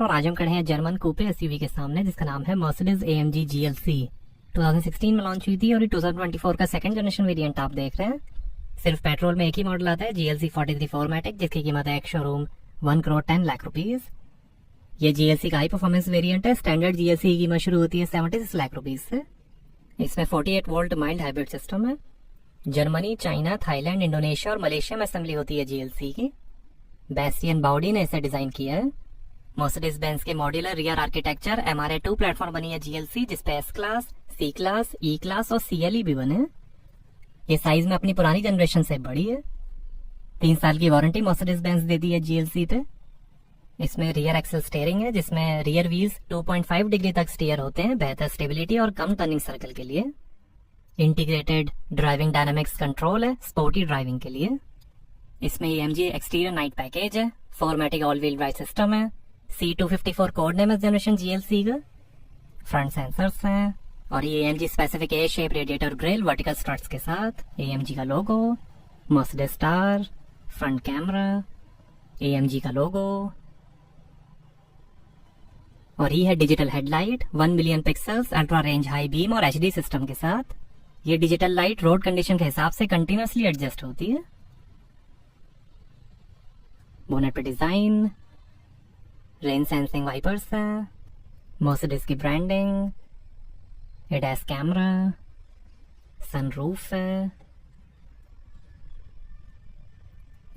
नमस्कार। और आज हम खड़े हैं जर्मन कूपे एसयूवी के सामने जिसका नाम है मर्सिडीज AMG GLC। 2016 में लॉन्च हुई थी और ये 2024 का सेकंड जनरेशन वेरिएंट आप देख रहे हैं। सिर्फ पेट्रोल में एक ही मॉडल आता है GLC 43 4MATIC, जिसकी कीमत है एक्स शोरूम 1,10,00,000 रुपीज। ये GLC का हाई परफॉर्मेंस वेरिएंट है। स्टैंडर्ड GLC की कीमत शुरू होती है 76 लाख रुपीज से। इसमें 48 वोल्ट माइल्ड हाइब्रिड सिस्टम है। जर्मनी, चाइना, थाईलैंड, इंडोनेशिया और मलेशिया में असेंबली होती है GLC की। बैस्टियन बाउडी ने इसे डिजाइन किया है। मर्सिडीज बेंज के modular rear architecture MRA2 platform बनी है GLC, जिसपे S class, C class, E class और CLE भी बने। ये साइज में अपनी पुरानी जनरेशन से बड़ी है। 3 साल की वारंटी मर्सिडीज बेंज देती है GLC पे। इसमें रियर एक्सल स्टीयरिंग है, जिसमें रियर व्हील्स 2.5 डिग्री तक स्टीयर होते हैं, बेहतर स्टेबिलिटी और कम टर्निंग सर्कल के लिए। इंटीग्रेटेड ड्राइविंग डायनामिक्स कंट्रोल है स्पोर्टी ड्राइविंग के लिए। इसमें AMG एक्सटीरियर नाइट पैकेज है। 4MATIC all wheel drive system है। C254 कोड नेम है जनरेशन GLC का। फ्रंट सेंसर्स हैं और ये AMG specific a shape radiator grille vertical struts के साथ। AMG का logo, Mercedes star, front camera, AMG का लोगो और ये है digital headlight 1 million pixels, ultra range, high beam और HD सिस्टम के साथ। ये डिजिटल लाइट रोड कंडीशन के हिसाब से कंटिन्यूअसली एडजस्ट होती है। बोनेट पे डिजाइन, रेन सेंसिंग वाइपर्स है, मर्सिडीज की ब्रांडिंग, ADAS कैमरा, सनरूफ है,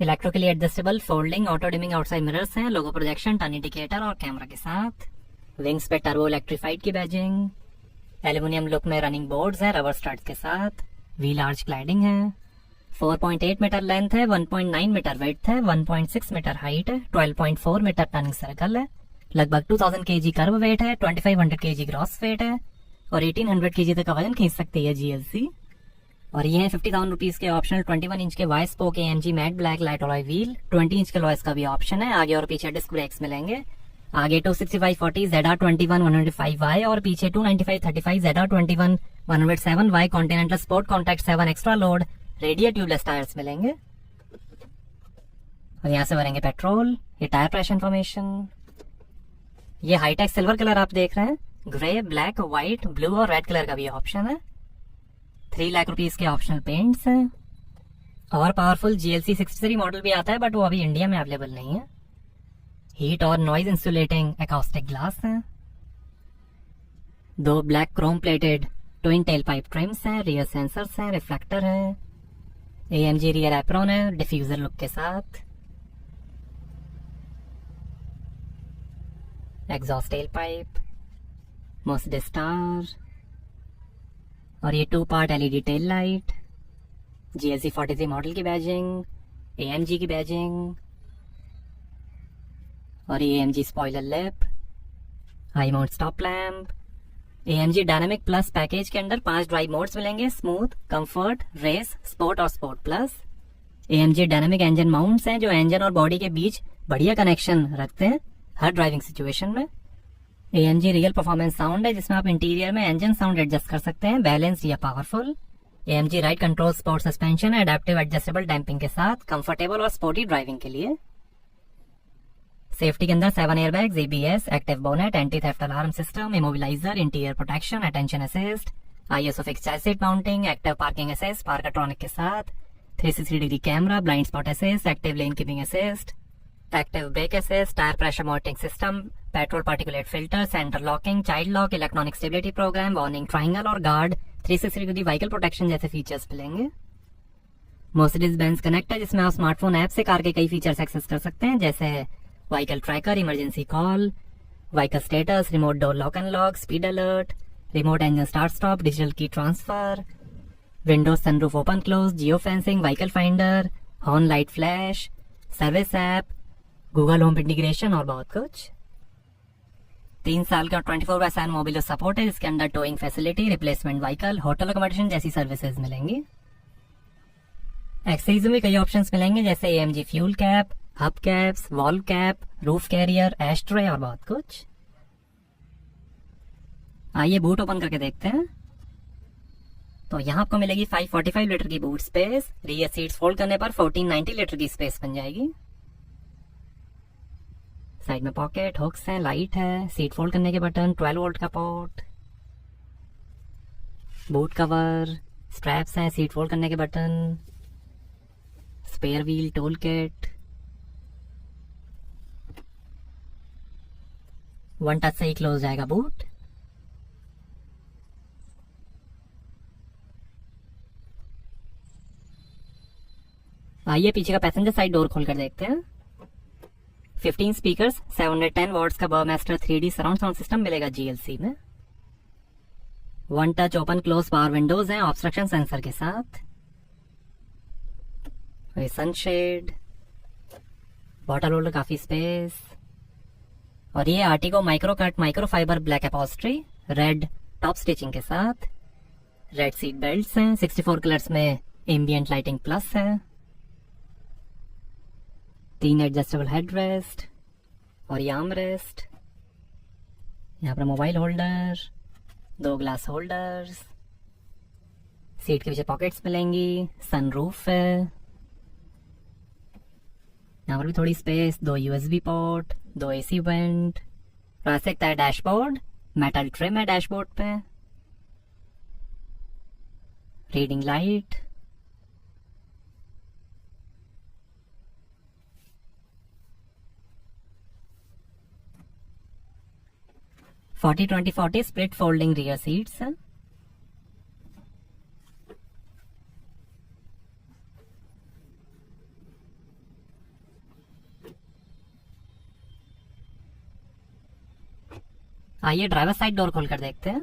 electrically adjustable folding auto dimming outside mirrors हैं, लोगो प्रोजेक्शन, टर्न इंडिकेटर और कैमरा के साथ। विंग्स पे टर्बो इलेक्ट्रिफाइड की बैजिंग, एल्यूमिनियम लुक में रनिंग बोर्ड्स हैं रबर स्टड्स के साथ। व्हील आर्च क्लैडिंग है। 4.8 मीटर लेंथ है, 1.9 मीटर विड्थ है, 1.6 मीटर हाइट है, 12.4 मीटर टर्निंग सर्कल है, लगभग 2000 kg कर्व वेट है, 2500 kg ग्रॉस वेट है और 1800 kg तक का वजन खींच सकती है GLC। और ये है 50,000 रुपीज के ऑप्शनल 21 इंच के vice spoke AMG matte black light alloy wheel. 20 inch के लॉयस का भी ऑप्शन है। आगे और पीछे डिस्क ब्रेक्स मिलेंगे। आगे 265/40 ZR21 105Y और पीछे 295/35 ZR21 107Y continental sport contact 7 extra load radial tubeless tyres मिलेंगे। और यहाँ से भरेंगे पेट्रोल। ये टायर प्रेशर इंफॉर्मेशन। ये हाईटेक सिल्वर कलर आप देख रहे हैं। ग्रे, ब्लैक, व्हाइट, ब्लू और रेड कलर का भी ऑप्शन है। 3 लाख रुपीज के ऑप्शनल पेंट्स हैं। और पावरफुल GLC 63 मॉडल भी आता है, बट वो अभी इंडिया में अवेलेबल नहीं है। हीट और नॉइज इंसुलेटिंग एकॉस्टिक ग्लास है। 2 black Chrome plated twin tell pipe TRIMS हैं, रियर सेंसर्स हैं, रिफ्लेक्टर है, AMG रियर एप्रॉन है डिफ्यूजर लुक के साथ। Exhaust tell pipe, Mercedes star और ये 2 part LED tail light. GLC 43 model की बैजिंग, AMG की बैजिंग और ये AMG spoiler lip, high mount stop lamp. AMG dynamic plus package के अंदर 5 ड्राइव मोड्स मिलेंगे, स्मूथ, कंफर्ट, रेस, स्पोर्ट और sport plus. AMG dynamic engine mounts हैं जो इंजन और बॉडी के बीच बढ़िया कनेक्शन रखते हैं हर ड्राइविंग सिचुएशन में। AMG रियल परफॉर्मेंस साउंड है, जिसमें आप इंटीरियर में इंजन साउंड एडजस्ट कर सकते हैं, बैलेंस या powerful. AMG right control sport suspension है एडेप्टिव एडजस्टेबल डैम्पिंग के साथ, कंफर्टेबल और स्पोर्टी ड्राइविंग के लिए। सेफ्टी के अंदर 7 airbags, ABS, active bonnet, anti theft alarm system, immobiliser, interior protection, attention assist, ISO fix child seat mounting, active parking assist Parktronic के साथ, 360 degree camera, blind spot assist, active lane keeping assist, active brake assist, tyre pressure monitoring system, petrol particulate filter, centre locking, child lock, electronic stability programme, warning triangle और guard, 360 degree vehicle protection जैसे features मिलेंगे। Mercedes Benz connect है, जिसमें आप smartphone app से car के कई features access कर सकते हैं, जैसे vehicle tracker, emergency call, vehicle status, remote door lock and lock, speed alert, remote engine start stop, digital key transfer, windows sunroof open close, geo fencing, vehicle finder, horn light flash, service app, Google home integration और बहुत कुछ। 3 साल का 24/7 mobile support है, जिसके अंदर towing facility, replacement vehicle, hotel accommodation जैसी services मिलेंगी। एक्सेसरीज में कई ऑप्शंस मिलेंगे, जैसे AMG fuel cap, hub caps, valve cap, roof carrier, ashtray और बहुत कुछ। आइए बूट ओपन करके देखते हैं। तो यहाँ आपको मिलेगी 545 लीटर की boot space. Rear seats fold करने पर 1490 लीटर की स्पेस बन जाएगी। साइड में पॉकेट, हुक्स हैं, लाइट है, सीट फोल्ड करने के बटन, 12 वोल्ट का पोर्ट, बूट कवर, स्ट्रैप्स हैं, सीट फोल्ड करने के button, spare wheel, tool kit, one touch से ही क्लोज जाएगा बूट। आइए पीछे का पैसेंजर साइड डोर खोल कर देखते हैं। 15 स्पीकर्स, 710 वॉट्स का बर्मास्टर 3D सराउंड साउंड सिस्टम मिलेगा जीएलसी में। One touch open close power Windows हैं ऑब्स्ट्रक्शन सेंसर के साथ। सनशेड, बॉटल होल्डर, काफी स्पेस, और ये Artico micro cut micro fibre black upholstery red top stitching के साथ। रेड सीट बेल्ट्स हैं, 64 कलर्स में एम्बियंट लाइटिंग प्लस है। 3 एडजस्टेबल हेडरेस्ट और ये आर्म रेस्ट। यहाँ पर mobile holder, 2 glass holders, seat के पीछे पॉकेट्स मिलेंगी, सनरूफ है, यहाँ पर भी थोड़ी space, 2 USB port, 2 AC vent, सकता है डैशबोर्ड, मेटल ट्रिम है डैशबोर्ड पे, reading light, forty 20-40 split folding rear seats है। आइए ड्राइवर साइड डोर खोलकर देखते हैं।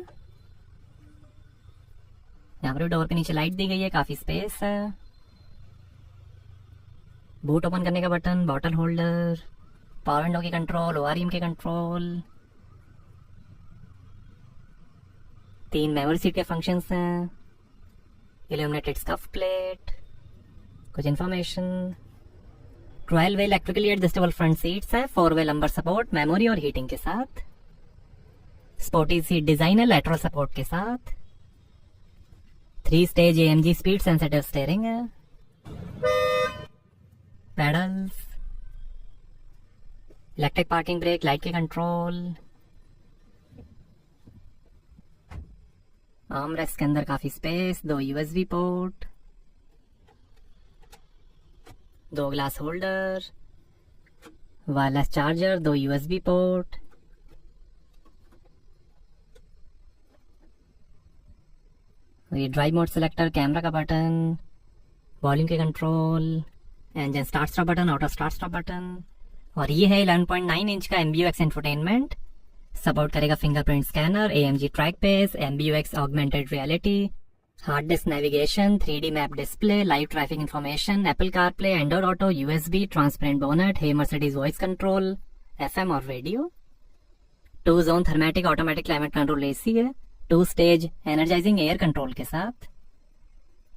यहाँ पर डोर के नीचे लाइट दी गई है, काफी स्पेस है। बूट ओपन करने का button, bottle holder, power window की कंट्रोल, ओआरएम के कंट्रोल, 3 मेमोरी सीट के फंक्शंस हैं, इल्यूमिनेटेड स्कफ प्लेट, कुछ information, 12 way electrically adjustable front seats हैं, 4 वे लंबर सपोर्ट, मेमोरी और हीटिंग के साथ। स्पोर्टी सीट डिजाइन है लैटरल सपोर्ट के साथ। 3 stage AMG speed sensitive steering है। Pedals, electric parking brake, light के कंट्रोल, आर्म रेस्ट के अंदर काफी space, 2 USB port, 2 glass holder, wireless charger, 2 USB port, ये ड्राइव मोड सिलेक्टर, कैमरा का बटन, वॉल्यूम के control, engine start stop button, auto start stop button, और ये है 11.9 इंच का MBUX इंफोटेनमेंट। सपोर्ट करेगा fingerprint scanner, AMG track pace, MBUX augmented reality, hard disk navigation, 3D map display, live traffic information, Apple CarPlay, Android auto, USB, transparent bonnet, hey Mercedes voice control, FM और radio, 2 zone thermatic automatic climate control AC है, 2 stage energising air control के साथ,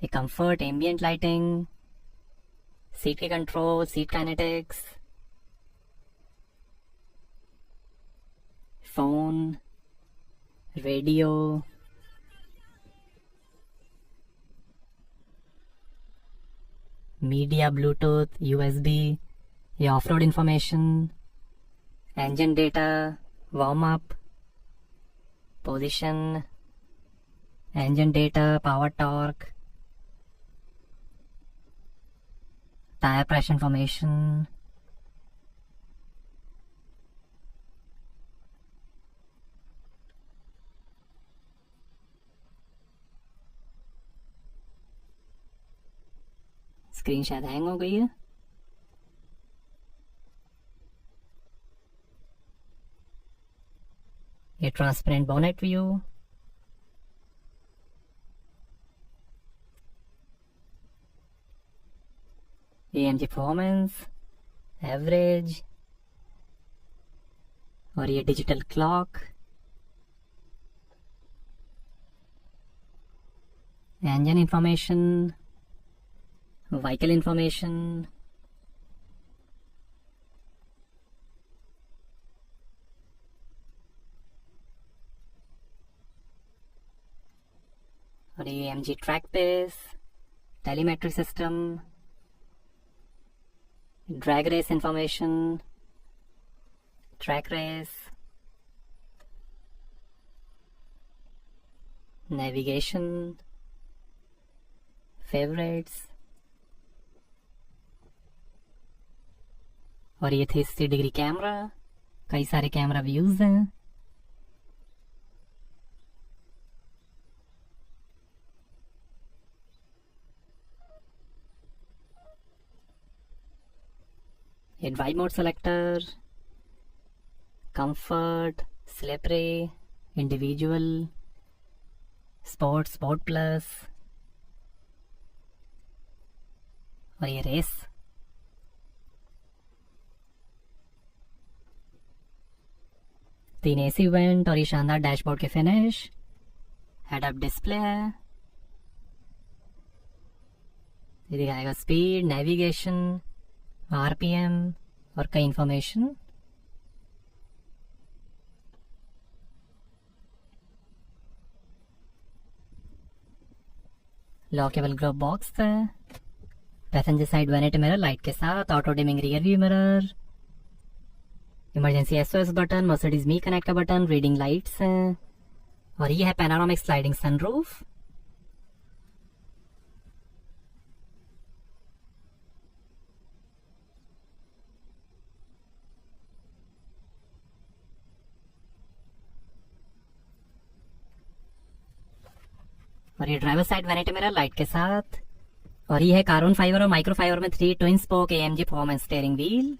ये comfort, ambient lighting, seat के control, seat kinetics, phone, radio, media, Bluetooth, USB, ये off road information, engine data, warm up, position, engine data, power torque, tyre pressure information, screen शायद hang हो गई है। ये transparent bonnet view, AMG performance, average, और ये digital clock, engine information, vehicle information, और ये AMG track pace, telemetry system, drag race information, track race, navigation, favorites, और ये 360 डिग्री कैमरा, कई सारे कैमरा व्यूज हैं। ये drive mode selector, comfort, slippery, individual, sport, sport plus, और ये रेस। तीन एसी वेंट और ये शानदार डैशबोर्ड के फिनिश, हेड अप डिस्प्ले है, ये दिखाएगा स्पीड, नेविगेशन, आरपीएम और कई इंफॉर्मेशन। लॉकेबल ग्लोव बॉक्स है, passenger side vanity mirror light के साथ, auto dimming rear view mirror, emergency SOS button, Mercedes मी कनेक्ट का बटन, रीडिंग लाइट्स हैं, और ये है पैनोरामिक स्लाइडिंग सनरूफ। और ये driver side vanity mirror light के साथ, और ये है कार्बन फाइबर और माइक्रो फाइबर में 3 twin spoke AMG performance steering wheel.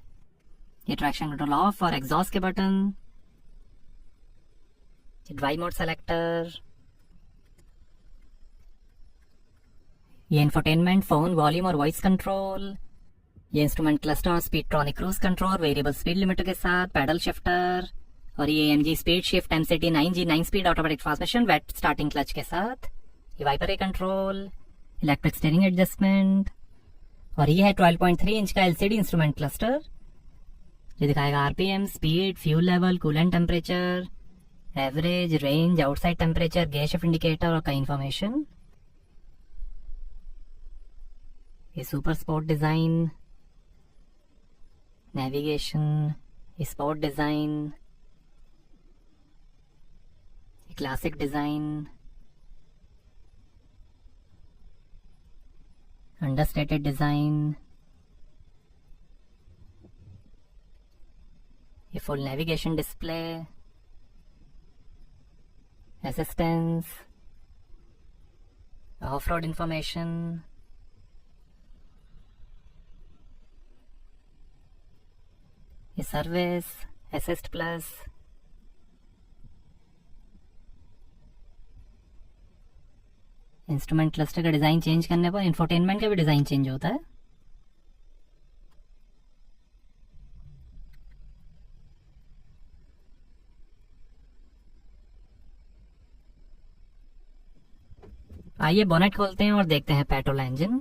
ये ट्रैक्शन कंट्रोल ऑफ और एग्जॉस्ट के बटन, ड्राइव मोड सेलेक्टर, ये इंफोटेनमेंट, फोन, वॉल्यूम और वॉइस कंट्रोल, ये इंस्ट्रूमेंट क्लस्टर और Speedtronic cruise control variable speed limiter के साथ, पैडल शिफ्टर, और ये AMG speed shift MCT 9G 9 speed automatic transmission wet starting clutch के साथ, ये wiper control, electric steering adjustment, और ये है 12.3 इंच का एलसीडी इंस्ट्रूमेंट क्लस्टर। ये दिखाएगा RPM, speed, fuel level, coolant temperature, average, range, outside temperature, gear shift indicator और कई इंफॉर्मेशन। ये super sport design, navigation, sport design, classic design, understated design, ये full navigation display, assistance, off road information, ये service, assist plus, instrument cluster का design change करने पर infotainment का भी डिजाइन चेंज होता है। आइए बोनेट खोलते हैं और देखते हैं पेट्रोल इंजन।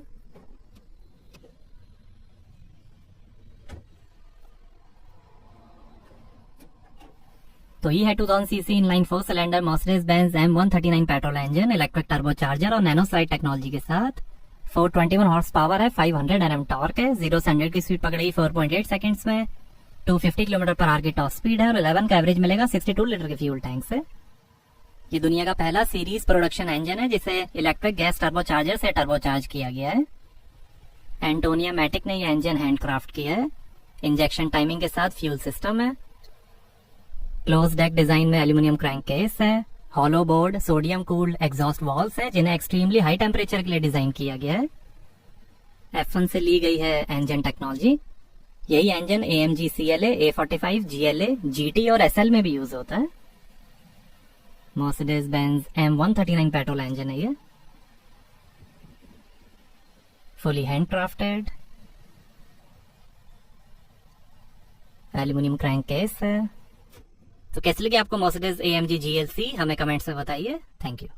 तो ये है 2000 CC inline 4 cylinder Mercedes Benz M139 petrol engine, electric turbo charger और नैनो स्लाइड टेक्नोलॉजी के साथ। 421 हॉर्स पावर है, 500 Nm टॉर्क है, 0 से 100 की स्पीड पकड़ेगी 4.8 सेकंड्स में, 250 km/h की टॉप स्पीड है और 11 का एवरेज मिलेगा 62 लीटर के फ्यूल टैंक से। ये दुनिया का पहला सीरीज प्रोडक्शन इंजन है जिसे इलेक्ट्रिक गैस टर्बो चार्जर से टर्बो चार्ज किया गया है। एंटोनिया मैटिक ने यह इंजन हैंडक्राफ्ट किया है। इंजेक्शन टाइमिंग के साथ फ्यूल सिस्टम है। क्लोज डेक डिजाइन में एल्यूमिनियम क्रैंक केस है। Hollow board, sodium cooled exhaust walls है जिन्हें एक्सट्रीमली हाई टेम्परेचर के लिए डिजाइन किया गया है। F1 से ली गई है इंजन टेक्नोलॉजी। यही engine AMG CLA, A45, GLA, GT और SL में भी यूज होता है। Mercedes Benz M139 petrol engine है ये, fully handcrafted, aluminium crank case है। तो कैसे लगे आपको मर्सिडीज AMG GLC? हमें कमेंट्स में बताइए। Thank you.